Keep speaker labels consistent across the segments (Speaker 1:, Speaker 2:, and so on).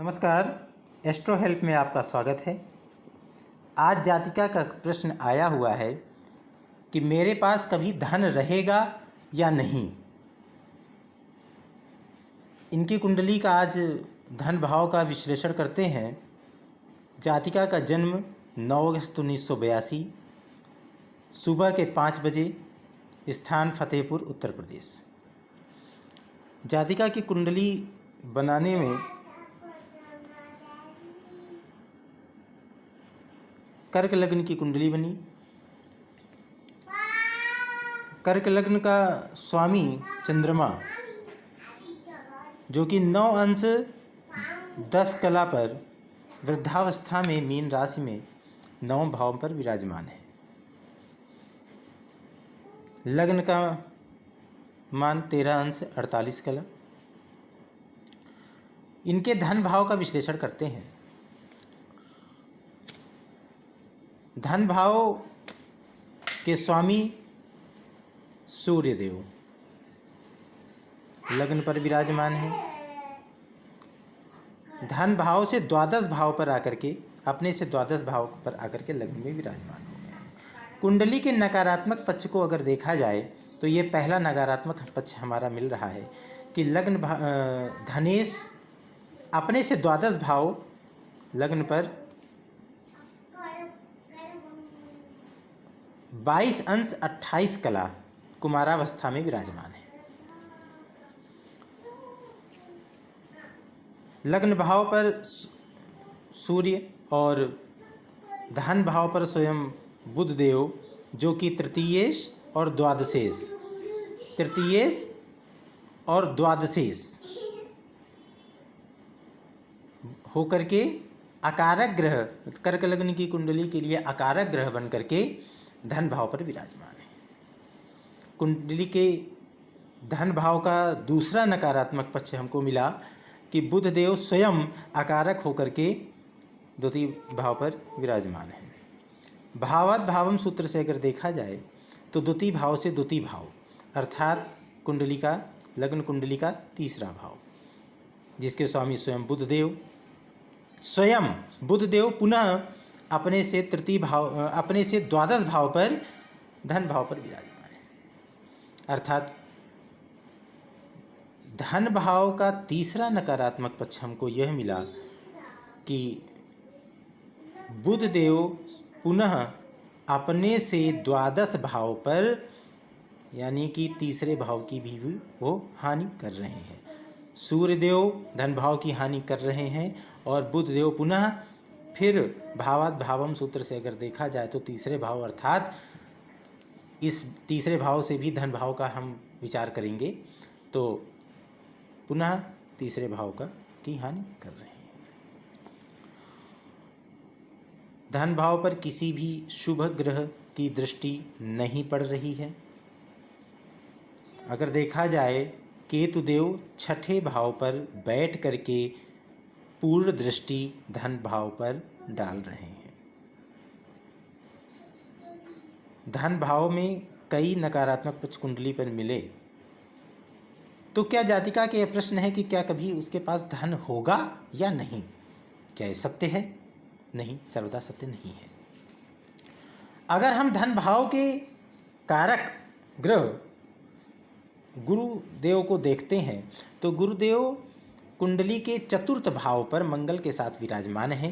Speaker 1: नमस्कार। Astro help में आपका स्वागत है। आज जातिका का प्रश्न आया हुआ है कि मेरे पास कभी धन रहेगा या नहीं। इनकी कुंडली का आज धन भाव का विश्लेषण करते हैं। जातिका का जन्म 9 अगस्त 1982 सुबह के 5 बजे, स्थान फतेहपुर, उत्तर प्रदेश। जातिका की कुंडली बनाने में कर्क लग्न की कुंडली बनी। कर्क लग्न का स्वामी चंद्रमा, जो कि 9 अंश 10 कला पर वृद्धावस्था में मीन राशि में 9 भाव पर विराजमान है। लग्न का मान 13 अंश 48 कला। इनके धन भाव का विश्लेषण करते हैं। धन भाव के स्वामी सूर्यदेव लग्न पर विराजमान है। धन भाव से द्वादश भाव पर आकर के अपने से द्वादश भाव पर आकर के लग्न में विराजमान हो गए हैं। कुंडली के नकारात्मक पक्ष को अगर देखा जाए तो ये पहला नकारात्मक पक्ष हमारा मिल रहा है कि लग्न धनेश अपने से द्वादश भाव लग्न पर 22 अंश 28 कला कुमारावस्था में विराजमान है। लग्न भाव पर सूर्य और धन भाव पर स्वयं बुध देव, जो कि तृतीयेश और द्वादशेश होकर के अकारक ग्रह, कर्क लग्न की कुंडली के लिए अकारक ग्रह बन करके धन भाव पर विराजमान है। कुंडली के धन भाव का दूसरा नकारात्मक पक्ष हमको मिला कि बुध देव स्वयं अकारक होकर के द्वितीय भाव पर विराजमान है। भावात भावम सूत्र से अगर देखा जाए तो द्वितीय भाव से द्वितीय भाव अर्थात कुंडली का लग्न कुंडली का तीसरा भाव, जिसके स्वामी स्वयं बुध देव पुनः अपने से तृतीय भाव, अपने से द्वादश भाव पर धन भाव पर विराजमान है। अर्थात धन भाव का तीसरा नकारात्मक पक्ष हमको यह मिला कि बुध देव पुनः अपने से द्वादश भाव पर, यानी कि तीसरे भाव की भी वो हानि कर रहे हैं। सूर्यदेव धन भाव की हानि कर रहे हैं और बुध देव पुनः फिर भावात भावम सूत्र से अगर देखा जाए तो तीसरे भाव अर्थात इस तीसरे भाव से भी धन भाव का हम विचार करेंगे तो पुनः तीसरे भाव की हानि कर रहे हैं। धन भाव पर किसी भी शुभ ग्रह की दृष्टि नहीं पड़ रही है। अगर देखा जाए केतु देव छठे भाव पर बैठ करके पूर्ण दृष्टि धन भाव पर डाल रहे हैं। धन भाव में कई नकारात्मक पक्ष कुंडली पर मिले तो क्या जातिका के यह प्रश्न है कि क्या कभी उसके पास धन होगा या नहीं। क्या यह सत्य है? नहीं, सर्वदा सत्य नहीं है। अगर हम धन भाव के कारक ग्रह गुरुदेव को देखते हैं तो गुरुदेव कुंडली के चतुर्थ भाव पर मंगल के साथ विराजमान है।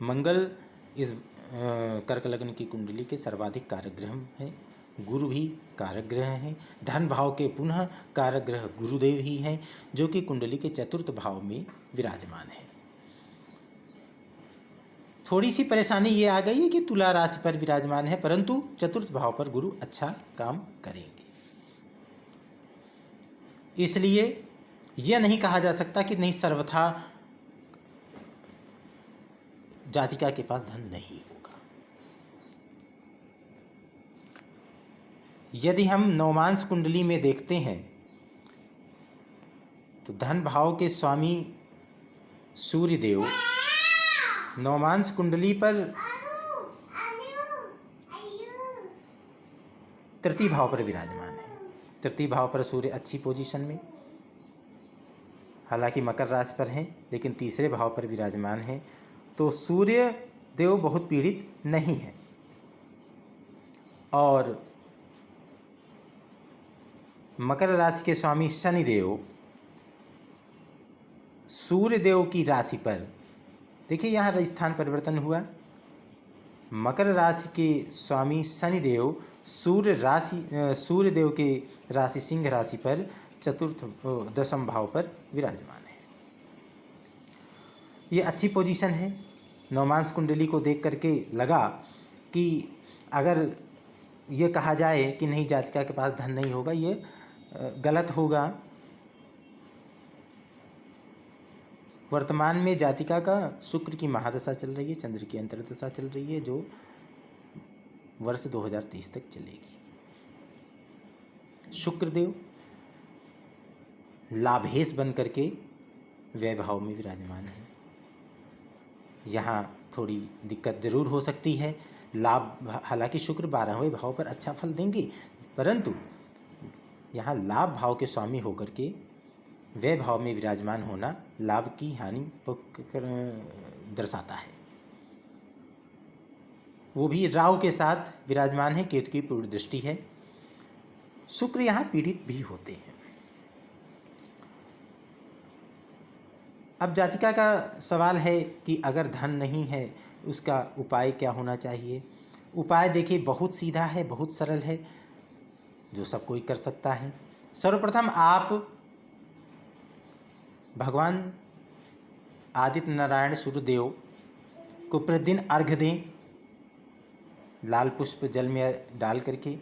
Speaker 1: मंगल इस कर्क लग्न की कुंडली के सर्वाधिक कारक ग्रह हैं। गुरु भी कारक ग्रह हैं। धन भाव के पुनः कारक ग्रह गुरुदेव ही हैं, जो कि कुंडली के चतुर्थ भाव में विराजमान है। थोड़ी सी परेशानी ये आ गई है कि तुला राशि पर विराजमान है, परंतु चतुर्थ भाव पर गुरु अच्छा काम करेंगे। इसलिए यह नहीं कहा जा सकता कि नहीं, सर्वथा जातिका के पास धन नहीं होगा। यदि हम नवमांश कुंडली में देखते हैं तो धन भाव के स्वामी सूर्यदेव नवमांश कुंडली पर तृतीय भाव पर विराजमान है। तृतीय भाव पर सूर्य अच्छी पोजीशन में, हालांकि मकर राशि पर हैं लेकिन तीसरे भाव पर विराजमान हैं, तो सूर्य देव बहुत पीड़ित नहीं है। और मकर राशि के स्वामी शनि देव सूर्य देव की राशि पर, देखिए यहाँ स्थान परिवर्तन हुआ। मकर राशि के स्वामी शनि देव सूर्य देव के राशि सिंह राशि पर दशम भाव पर विराजमान है। ये अच्छी पोजीशन है। नवमांश कुंडली को देख करके लगा कि अगर ये कहा जाए कि नहीं जातिका के पास धन नहीं होगा, ये गलत होगा। वर्तमान में जातिका का शुक्र की महादशा चल रही है, चंद्र की अंतर्दशा चल रही है, जो वर्ष 2023 तक चलेगी। शुक्रदेव लाभेश बन करके व्यय भाव में विराजमान है। यहाँ थोड़ी दिक्कत जरूर हो सकती है। लाभ, हालांकि शुक्र 12वें भाव पर अच्छा फल देंगे, परंतु यहाँ लाभ भाव के स्वामी होकर के व्यय भाव में विराजमान होना लाभ की हानि दर्शाता है। वो भी राहु के साथ विराजमान है, केतु की पूर्ण दृष्टि है। शुक्र यहाँ पीड़ित भी होते हैं। अब जातिका का सवाल है कि अगर धन नहीं है उसका उपाय क्या होना चाहिए। उपाय देखिए बहुत सीधा है, बहुत सरल है, जो सब कोई कर सकता है। सर्वप्रथम आप भगवान आदित्य नारायण सूर्यदेव को प्रतिदिन अर्घ्य दें। लाल पुष्प जल में डाल करके,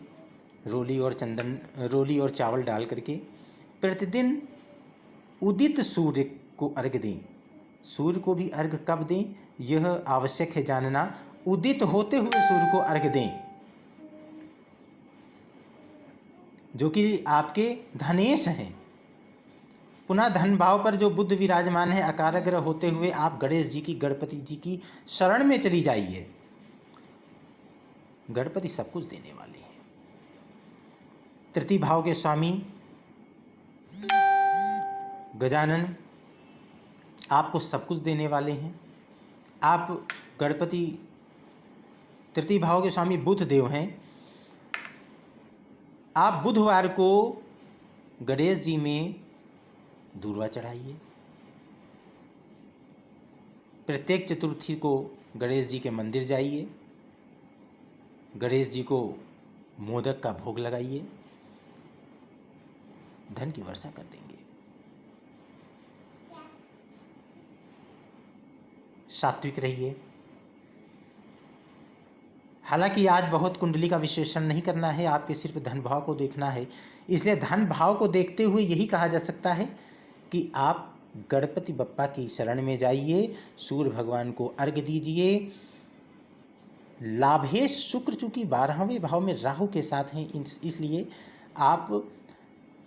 Speaker 1: रोली और चावल डाल करके प्रतिदिन उदित सूर्य को अर्घ्य दें। सूर्य को भी अर्घ्य कब दें, यह आवश्यक है जानना। उदित होते हुए सूर्य को अर्घ्य दें, जो कि आपके धनेश हैं। पुनः धन भाव पर जो बुध विराजमान है, अकारग्रह होते हुए आप गणेश जी की, गणपति जी की शरण में चली जाइए। गणपति सब कुछ देने वाले हैं। तृतीय भाव के स्वामी गजानन आपको सब कुछ देने वाले हैं। आप गणपति, तृतीय भाव के स्वामी बुध देव हैं। आप बुधवार को गणेश जी में दूर्वा चढ़ाइए। प्रत्येक चतुर्थी को गणेश जी के मंदिर जाइए, गणेश जी को मोदक का भोग लगाइए, धन की वर्षा कर देंगे। सात्विक रहिए। हालांकि आज बहुत कुंडली का विश्लेषण नहीं करना है, आपके सिर्फ धन भाव को देखना है। इसलिए धन भाव को देखते हुए यही कहा जा सकता है कि आप गणपति बप्पा की शरण में जाइए, सूर्य भगवान को अर्घ्य दीजिए। लाभेश शुक्र चूंकि 12वें भाव में राहु के साथ हैं, इसलिए आप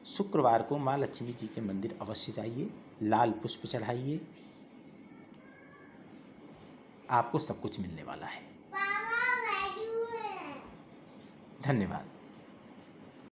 Speaker 1: शुक्रवार को माँ लक्ष्मी जी के मंदिर अवश्य जाइए, लाल पुष्प चढ़ाइए। आपको सब कुछ मिलने वाला है। धन्यवाद।